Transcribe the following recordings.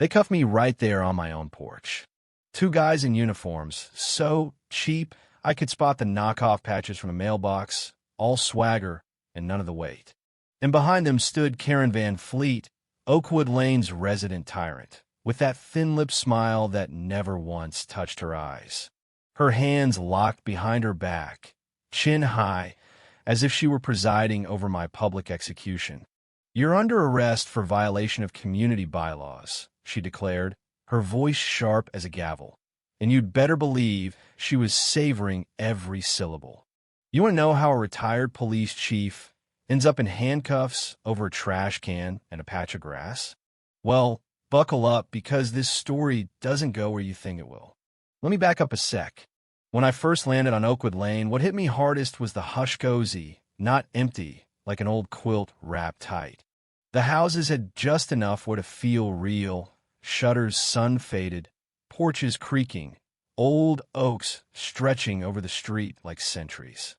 They cuffed me right there on my own porch. Two guys in uniforms, so cheap I could spot the knockoff patches from a mailbox, all swagger and none of the weight. And behind them stood Karen Van Fleet, Oakwood Lane's resident tyrant, with that thin-lipped smile that never once touched her eyes. Her hands locked behind her back, chin high, as if she were presiding over my public execution. "You're under arrest for violation of community bylaws," she declared, her voice sharp as a gavel. And you'd better believe she was savoring every syllable. You want to know how a retired police chief ends up in handcuffs over a trash can and a patch of grass? Well, buckle up, because this story doesn't go where you think it will. Let me back up a sec. When I first landed on Oakwood Lane, what hit me hardest was the hush cozy, not empty, like an old quilt wrapped tight. The houses had just enough where to feel real, shutters sun-faded, porches creaking, old oaks stretching over the street like sentries.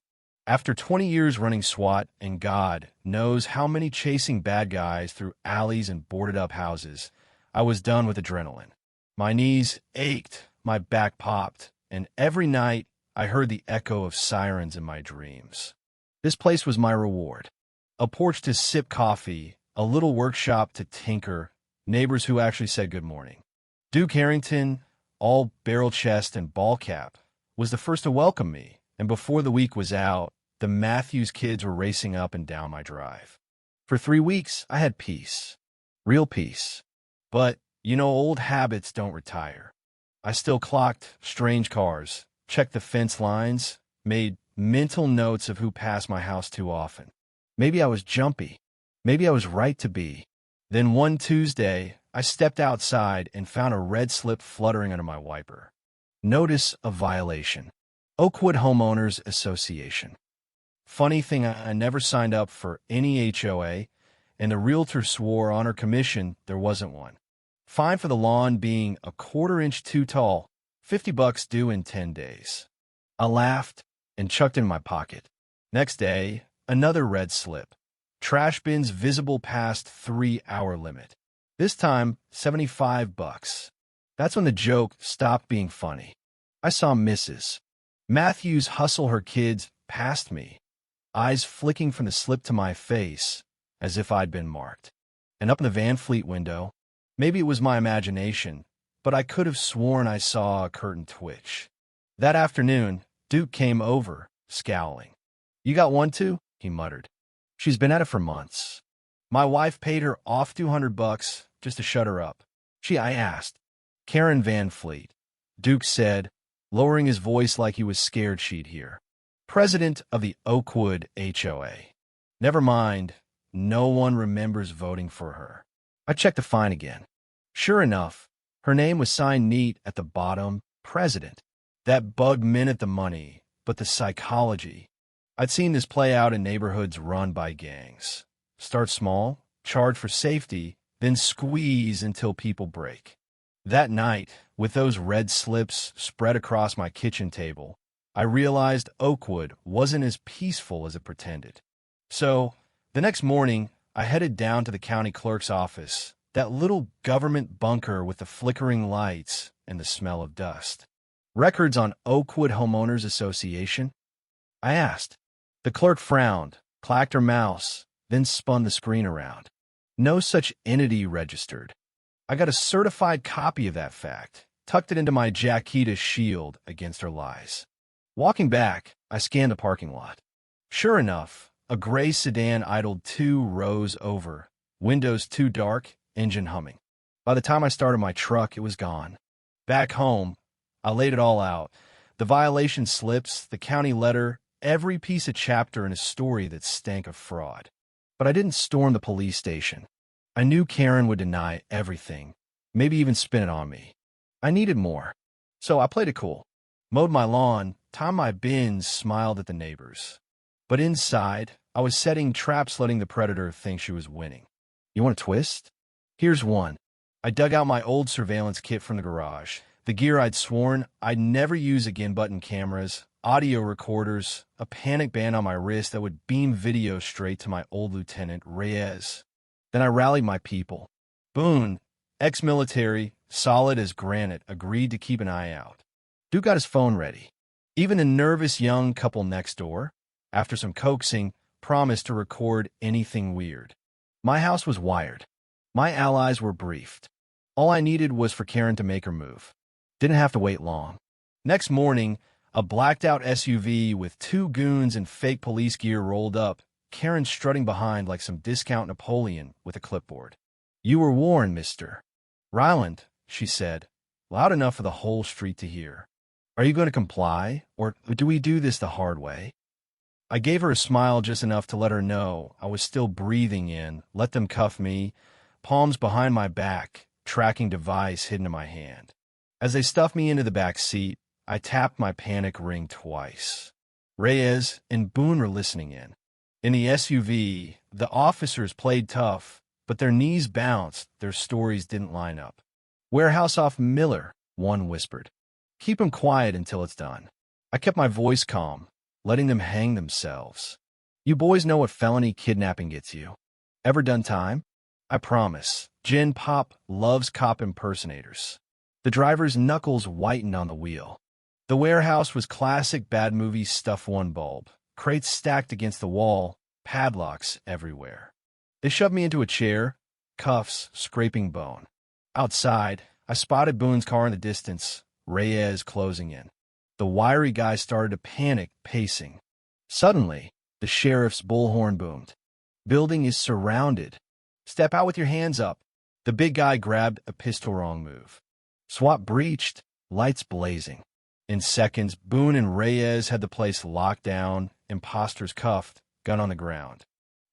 After 20 years running SWAT, and God knows how many chasing bad guys through alleys and boarded-up houses, I was done with adrenaline. My knees ached, my back popped, and every night I heard the echo of sirens in my dreams. This place was my reward. A porch to sip coffee, a little workshop to tinker, neighbors who actually said good morning. Duke Harrington, all barrel chest and ball cap, was the first to welcome me, and before the week was out, the Matthews kids were racing up and down my drive. For 3 weeks, I had peace. Real peace. But, old habits don't retire. I still clocked strange cars, checked the fence lines, made mental notes of who passed my house too often. Maybe I was jumpy. Maybe I was right to be. Then one Tuesday, I stepped outside and found a red slip fluttering under my wiper. Notice of violation. Oakwood Homeowners Association. Funny thing, I never signed up for any HOA, and the realtor swore on her commission there wasn't one. Fine for the lawn being a quarter-inch too tall, $50 due in 10 days. I laughed and chucked it in my pocket. Next day, another red slip. Trash bins visible past 3-hour limit. This time, $75. That's when the joke stopped being funny. I saw Mrs. Matthews hustle her kids past me, eyes flicking from the slip to my face, as if I'd been marked. And up in the Van Fleet window, maybe it was my imagination, but I could have sworn I saw a curtain twitch. That afternoon, Duke came over, scowling. "You got one too?" he muttered. "She's been at it for months. My wife paid her off $200 just to shut her up." I asked. "Karen Van Fleet," Duke said, lowering his voice like he was scared she'd hear. "President of the Oakwood HOA. Never mind, no one remembers voting for her." I checked the fine again. Sure enough, her name was signed neat at the bottom, President. That bugged men at the money, but the psychology. I'd seen this play out in neighborhoods run by gangs. Start small, charge for safety, then squeeze until people break. That night, with those red slips spread across my kitchen table, I realized Oakwood wasn't as peaceful as it pretended. So, the next morning, I headed down to the county clerk's office, that little government bunker with the flickering lights and the smell of dust. "Records on Oakwood Homeowners Association?" I asked. The clerk frowned, clacked her mouse, then spun the screen around. No such entity registered. I got a certified copy of that fact, tucked it into my Jaquita shield against her lies. Walking back, I scanned the parking lot. Sure enough, a gray sedan idled 2 rows over, windows too dark, engine humming. By the time I started my truck, it was gone. Back home, I laid it all out. The violation slips, the county letter, every piece of chapter in a story that stank of fraud. But I didn't storm the police station. I knew Karen would deny everything, maybe even spin it on me. I needed more. So I played it cool. Mowed my lawn, timed my bins, smiled at the neighbors. But inside, I was setting traps, letting the predator think she was winning. You want a twist? Here's one. I dug out my old surveillance kit from the garage, the gear I'd sworn I'd never use again: button cameras, audio recorders, a panic band on my wrist that would beam video straight to my old lieutenant, Reyes. Then I rallied my people. Boone, Ex-military, solid as granite, agreed to keep an eye out. Duke got his phone ready. Even the nervous young couple next door, after some coaxing, promised to record anything weird. My house was wired. My allies were briefed. All I needed was for Karen to make her move. Didn't have to wait long. Next morning, a blacked-out SUV with 2 goons in fake police gear rolled up, Karen strutting behind like some discount Napoleon with a clipboard. "You were warned, Mr. Ryland," she said, loud enough for the whole street to hear. "Are you going to comply, or do we do this the hard way?" I gave her a smile just enough to let her know I was still breathing in, let them cuff me, palms behind my back, tracking device hidden in my hand. As they stuffed me into the back seat, I tapped my panic ring twice. Reyes and Boone were listening in. In the SUV, the officers played tough, but their knees bounced, their stories didn't line up. "Warehouse off Miller," one whispered. "Keep 'em quiet until it's done." I kept my voice calm, letting them hang themselves. "You boys know what felony kidnapping gets you. Ever done time?" "I promise. Gin Pop loves cop impersonators." The driver's knuckles whitened on the wheel. The warehouse was classic bad movie stuff one bulb, crates stacked against the wall, padlocks everywhere. They shoved me into a chair, cuffs scraping bone. Outside, I spotted Boone's car in the distance, Reyes closing in. The wiry guy started to panic, pacing. Suddenly, the sheriff's bullhorn boomed. "Building is surrounded. Step out with your hands up." The big guy grabbed a pistol wrong move. SWAT breached, lights blazing. In seconds, Boone and Reyes had the place locked down, imposters cuffed, gun on the ground.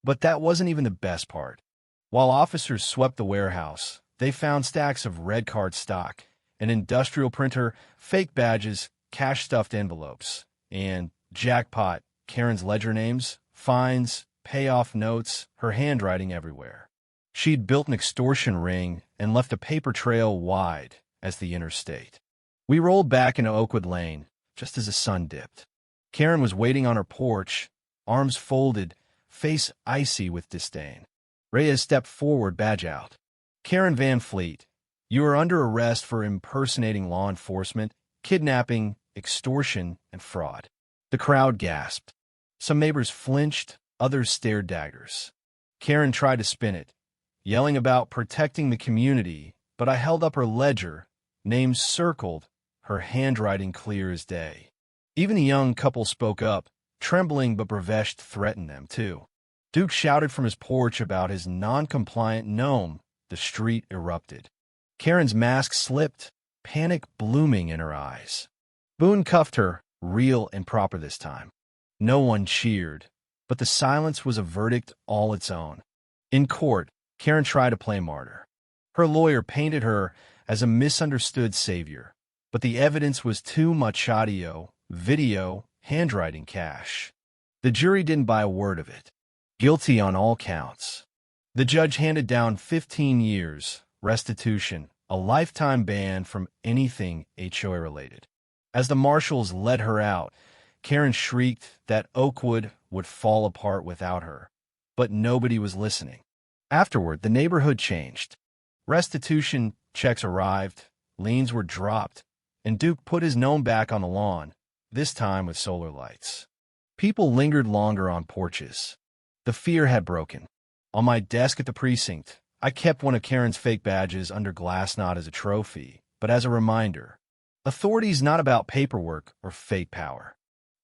But that wasn't even the best part. While officers swept the warehouse, they found stacks of red card stock, an industrial printer, fake badges, cash-stuffed envelopes, and, jackpot, Karen's ledger names, fines, payoff notes, her handwriting everywhere. She'd built an extortion ring and left a paper trail wide as the interstate. We rolled back into Oakwood Lane, just as the sun dipped. Karen was waiting on her porch, arms folded, face icy with disdain. Reyes stepped forward, badge out. "Karen Van Fleet, you are under arrest for impersonating law enforcement, kidnapping, extortion, and fraud." The crowd gasped. Some neighbors flinched, others stared daggers. Karen tried to spin it, yelling about protecting the community, but I held up her ledger, names circled, her handwriting clear as day. Even the young couple spoke up, trembling, but Bravesh threatened them, too. Duke shouted from his porch about his non-compliant gnome. The street erupted. Karen's mask slipped, panic blooming in her eyes. Boone cuffed her, real and proper this time. No one cheered, but the silence was a verdict all its own. In court, Karen tried to play martyr. Her lawyer painted her as a misunderstood savior, but the evidence was too much audio, video, handwriting cash. The jury didn't buy a word of it. Guilty on all counts. The judge handed down 15 years, restitution, a lifetime ban from anything HOA related. As the marshals led her out, Karen shrieked that Oakwood would fall apart without her. But nobody was listening. Afterward, the neighborhood changed. Restitution checks arrived, liens were dropped, and Duke put his gnome back on the lawn, this time with solar lights. People lingered longer on porches. The fear had broken. On my desk at the precinct, I kept one of Karen's fake badges under glass knot as a trophy, but as a reminder, authority's not about paperwork or fake power.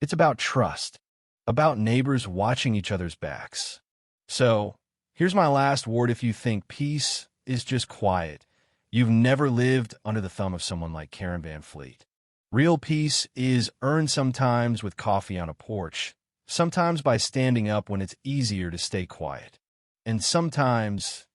It's about trust, about neighbors watching each other's backs. So, here's my last word. If you think peace is just quiet, you've never lived under the thumb of someone like Karen Van Fleet. Real peace is earned sometimes with coffee on a porch, sometimes by standing up when it's easier to stay quiet, and sometimes,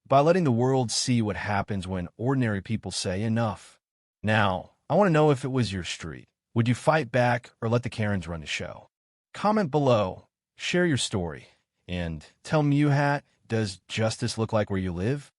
by letting the world see what happens when ordinary people say enough. Now, I want to know if it was your street. Would you fight back or let the Karens run the show? Comment below, share your story, and tell Mewhat, does justice look like where you live?